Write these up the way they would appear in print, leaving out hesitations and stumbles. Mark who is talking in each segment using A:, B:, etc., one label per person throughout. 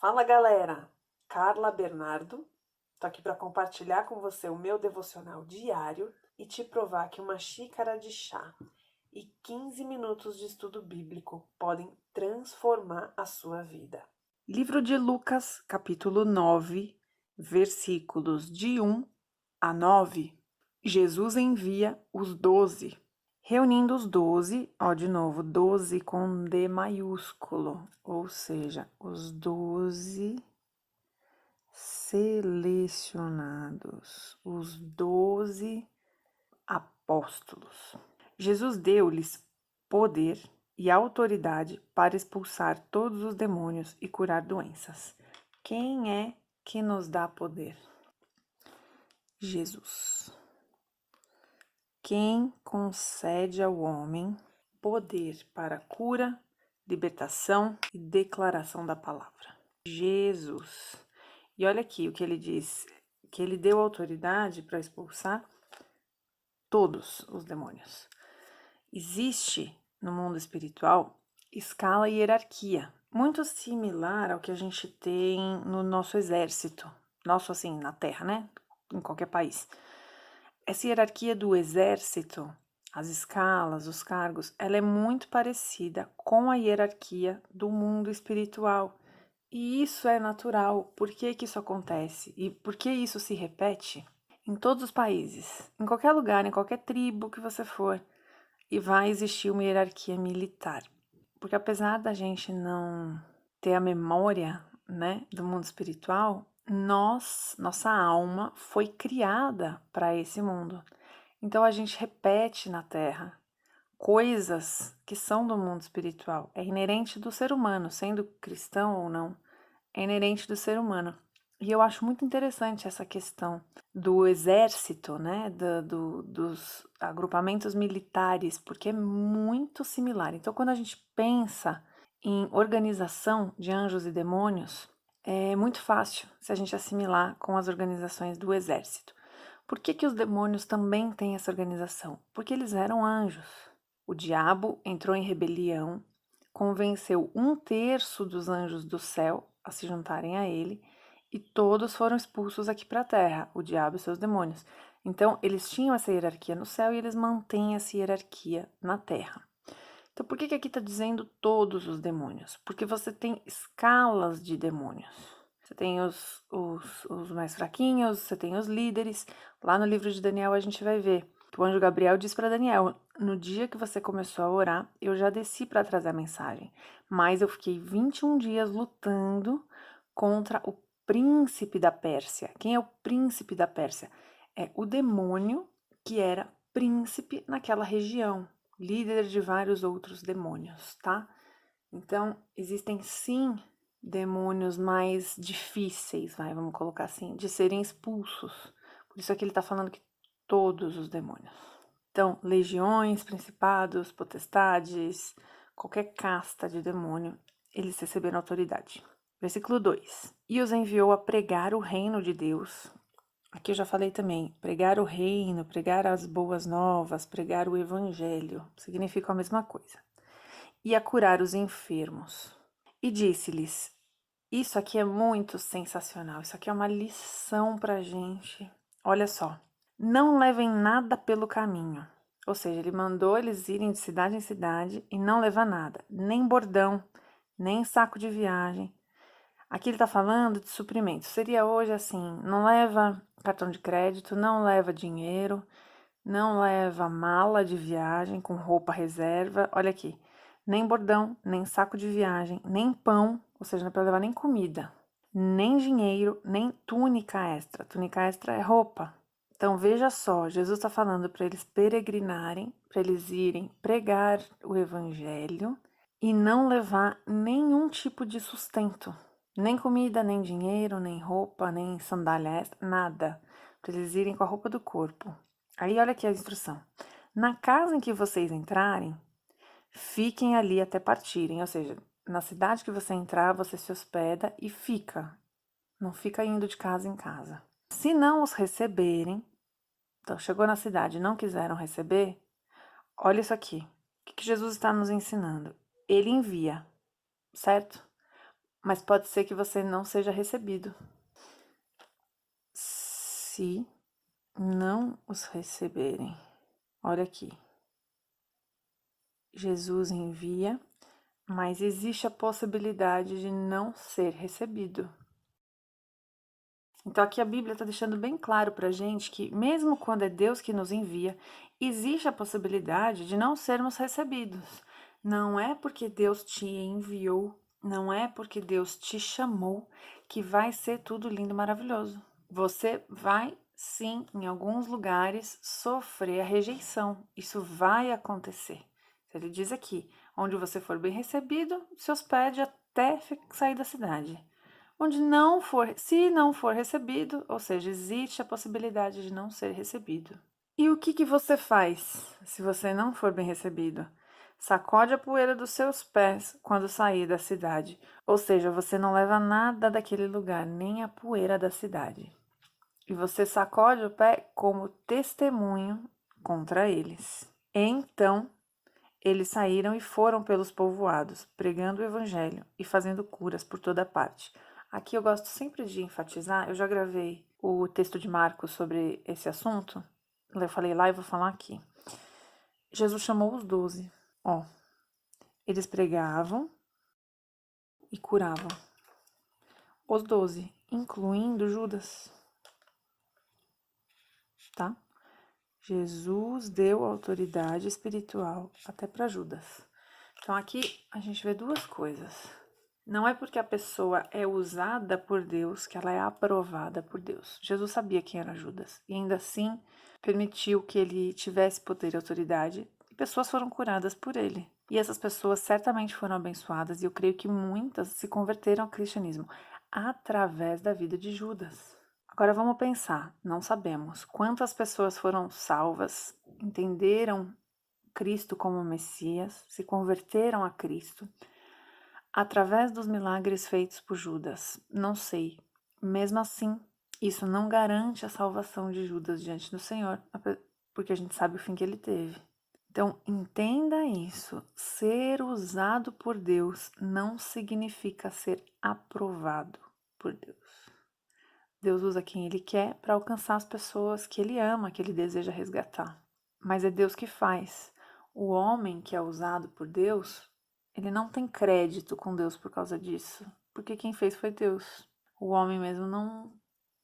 A: Fala galera, Carla Bernardo, tô aqui para compartilhar com você o meu devocional diário e te provar que uma xícara de chá e 15 minutos de estudo bíblico podem transformar a sua vida. Livro de Lucas, capítulo 9, versículos de 1 a 9. Jesus envia os 12. Reunindo os 12, de novo, 12 com D maiúsculo, ou seja, os 12 selecionados, os 12 apóstolos. Jesus deu-lhes poder e autoridade para expulsar todos os demônios e curar doenças. Quem é que nos dá poder? Jesus. Quem concede ao homem poder para cura, libertação e declaração da palavra? Jesus. E olha aqui o que ele diz, que ele deu autoridade para expulsar todos os demônios. Existe no mundo espiritual escala e hierarquia, muito similar ao que a gente tem no nosso exército, nosso assim, na terra, né? Em qualquer país. Essa hierarquia do exército, as escalas, os cargos, ela é muito parecida com a hierarquia do mundo espiritual. E isso é natural. Por que que isso acontece? E por que isso se repete? Em todos os países, em qualquer lugar, em qualquer tribo que você for, e vai existir uma hierarquia militar. Porque apesar da gente não ter a memória, né, do mundo espiritual, nossa alma foi criada para esse mundo. Então a gente repete na Terra coisas que são do mundo espiritual. É inerente do ser humano, sendo cristão ou não, é inerente do ser humano. E eu acho muito interessante essa questão do exército, né, dos agrupamentos militares, porque é muito similar. Então, quando a gente pensa em organização de anjos e demônios, é muito fácil se a gente assimilar com as organizações do exército. Por que que os demônios também têm essa organização? Porque eles eram anjos. O diabo entrou em rebelião, convenceu 1/3 dos anjos do céu a se juntarem a ele, e todos foram expulsos aqui para a terra, o diabo e seus demônios. Então, eles tinham essa hierarquia no céu e eles mantêm essa hierarquia na terra. Então, por que que aqui está dizendo todos os demônios? Porque você tem escalas de demônios. Você tem os mais fraquinhos, você tem os líderes. Lá no livro de Daniel a gente vai ver que o anjo Gabriel diz para Daniel: no dia que você começou a orar, eu já desci para trazer a mensagem, mas eu fiquei 21 dias lutando contra o príncipe da Pérsia. Quem é o príncipe da Pérsia? É o demônio que era príncipe naquela região, líder de vários outros demônios, tá? Então, existem sim demônios mais difíceis, vamos colocar assim, de serem expulsos. Por isso aqui ele está falando que todos os demônios. Então, legiões, principados, potestades, qualquer casta de demônio, eles receberam autoridade. Versículo 2. E os enviou a pregar o reino de Deus. Aqui eu já falei também, pregar o reino, pregar as boas novas, pregar o evangelho, significa a mesma coisa. E a curar os enfermos. E disse-lhes: isso aqui é muito sensacional, isso aqui é uma lição pra gente. Olha só, não levem nada pelo caminho. Ou seja, ele mandou eles irem de cidade em cidade e não levar nada, nem bordão, nem saco de viagem. Aqui ele está falando de suprimentos. Seria hoje assim: não leva cartão de crédito, não leva dinheiro, não leva mala de viagem com roupa reserva. Olha aqui, nem bordão, nem saco de viagem, nem pão, ou seja, não é para levar nem comida, nem dinheiro, nem túnica extra. Túnica extra é roupa. Então veja só, Jesus está falando para eles peregrinarem, para eles irem pregar o evangelho e não levar nenhum tipo de sustento. Nem comida, nem dinheiro, nem roupa, nem sandália extra, nada. Para eles irem com a roupa do corpo. Aí olha aqui a instrução. Na casa em que vocês entrarem, fiquem ali até partirem. Ou seja, na cidade que você entrar, você se hospeda e fica. Não fica indo de casa em casa. Se não os receberem, então chegou na cidade e não quiseram receber, olha isso aqui. O que Jesus está nos ensinando? Ele envia, certo? mas pode ser que você não seja recebido. Se não os receberem, olha aqui, Jesus envia, mas existe a possibilidade de não ser recebido. Então aqui a Bíblia está deixando bem claro para a gente que mesmo quando é Deus que nos envia, existe a possibilidade de não sermos recebidos. Não é porque Deus te enviou, não é porque Deus te chamou que vai ser tudo lindo e maravilhoso. Você vai, sim, em alguns lugares, sofrer a rejeição. Isso vai acontecer. Ele diz aqui, onde você for bem recebido, se hospede até sair da cidade. Onde não for, se não for recebido, ou seja, existe a possibilidade de não ser recebido. E o que você faz se você não for bem recebido? Sacode a poeira dos seus pés quando sair da cidade, ou seja, você não leva nada daquele lugar, nem a poeira da cidade. E você sacode o pé como testemunho contra eles. Então, eles saíram e foram pelos povoados, pregando o evangelho e fazendo curas por toda parte. Aqui eu gosto sempre de enfatizar, eu já gravei o texto de Marcos sobre esse assunto, eu falei lá e vou falar aqui. Jesus chamou os 12, ó, eles pregavam e curavam. Os 12, incluindo Judas, tá? Jesus deu autoridade espiritual até para Judas. Então aqui a gente vê duas coisas. Não é porque a pessoa é usada por Deus que ela é aprovada por Deus. Jesus sabia quem era Judas e ainda assim permitiu que ele tivesse poder e autoridade e pessoas foram curadas por ele. E essas pessoas certamente foram abençoadas e eu creio que muitas se converteram ao cristianismo através da vida de Judas. Agora vamos pensar, não sabemos quantas pessoas foram salvas, entenderam Cristo como Messias, se converteram a Cristo através dos milagres feitos por Judas. Não sei. Mesmo assim, isso não garante a salvação de Judas diante do Senhor, porque a gente sabe o fim que ele teve. Então, entenda isso. Ser usado por Deus não significa ser aprovado por Deus. Deus usa quem Ele quer para alcançar as pessoas que Ele ama, que Ele deseja resgatar. Mas é Deus que faz. O homem que é usado por Deus, ele não tem crédito com Deus por causa disso, porque quem fez foi Deus. O homem mesmo não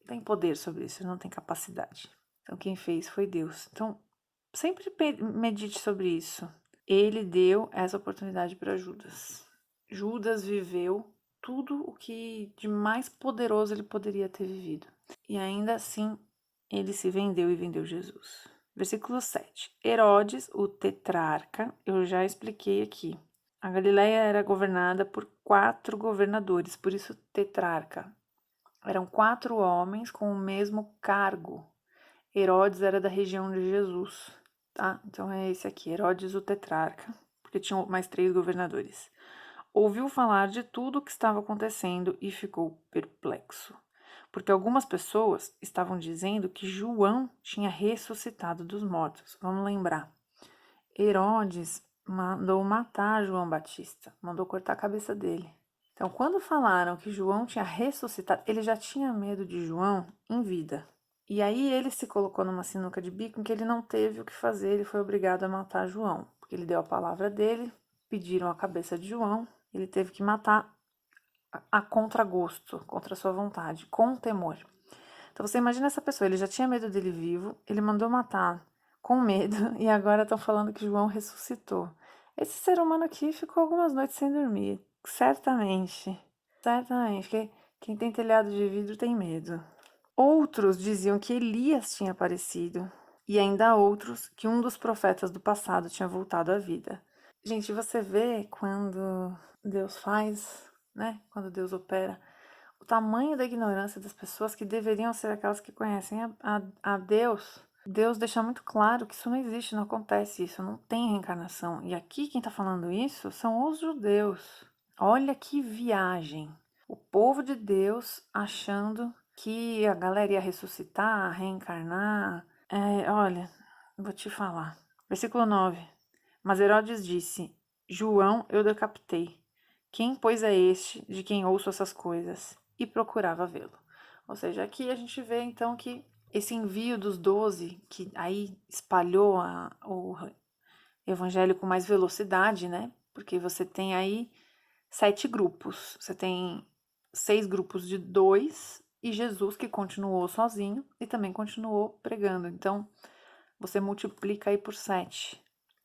A: tem poder sobre isso, ele não tem capacidade. Então quem fez foi Deus. Então sempre medite sobre isso. Ele deu essa oportunidade para Judas. Judas viveu tudo o que de mais poderoso ele poderia ter vivido. E ainda assim, ele se vendeu e vendeu Jesus. Versículo 7. Herodes, o tetrarca, eu já expliquei aqui. A Galileia era governada por 4 governadores, por isso tetrarca. Eram 4 homens com o mesmo cargo. Herodes era da região de Jesus, tá? Então é esse aqui, Herodes o tetrarca, porque tinham mais 3 governadores. Ouviu falar de tudo o que estava acontecendo e ficou perplexo, porque algumas pessoas estavam dizendo que João tinha ressuscitado dos mortos. Vamos lembrar, Herodes mandou matar João Batista, mandou cortar a cabeça dele. Então, quando falaram que João tinha ressuscitado, ele já tinha medo de João em vida. E aí ele se colocou numa sinuca de bico em que ele não teve o que fazer, ele foi obrigado a matar João, porque ele deu a palavra dele, pediram a cabeça de João, ele teve que matar a contragosto, contra a sua vontade, com temor. Então você imagina essa pessoa, ele já tinha medo dele vivo, ele mandou matar com medo e agora estão falando que João ressuscitou. Esse ser humano aqui ficou algumas noites sem dormir, certamente, porque quem tem telhado de vidro tem medo. Outros diziam que Elias tinha aparecido, e ainda outros que um dos profetas do passado tinha voltado à vida. Gente, você vê quando Deus faz, né? Quando Deus opera, o tamanho da ignorância das pessoas que deveriam ser aquelas que conhecem a Deus. Deus deixa muito claro que isso não existe, não acontece isso, não tem reencarnação. E aqui quem está falando isso são os judeus. Olha que viagem. O povo de Deus achando que a galera ia ressuscitar, reencarnar. Olha, vou te falar. Versículo 9. Mas Herodes disse: João eu decapitei. Quem, pois, é este de quem ouço essas coisas? E procurava vê-lo. Ou seja, aqui a gente vê então que esse envio dos 12, que aí espalhou o evangelho com mais velocidade, né? Porque você tem aí 7 grupos. Você tem 6 grupos de 2 e Jesus que continuou sozinho e também continuou pregando. Então, você multiplica aí por 7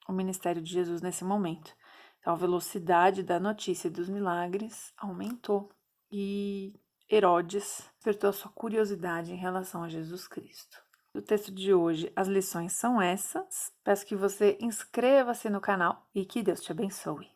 A: o ministério de Jesus nesse momento. Então, a velocidade da notícia e dos milagres aumentou e Herodes despertou a sua curiosidade em relação a Jesus Cristo. Do texto de hoje, as lições são essas. Peço que você inscreva-se no canal e que Deus te abençoe.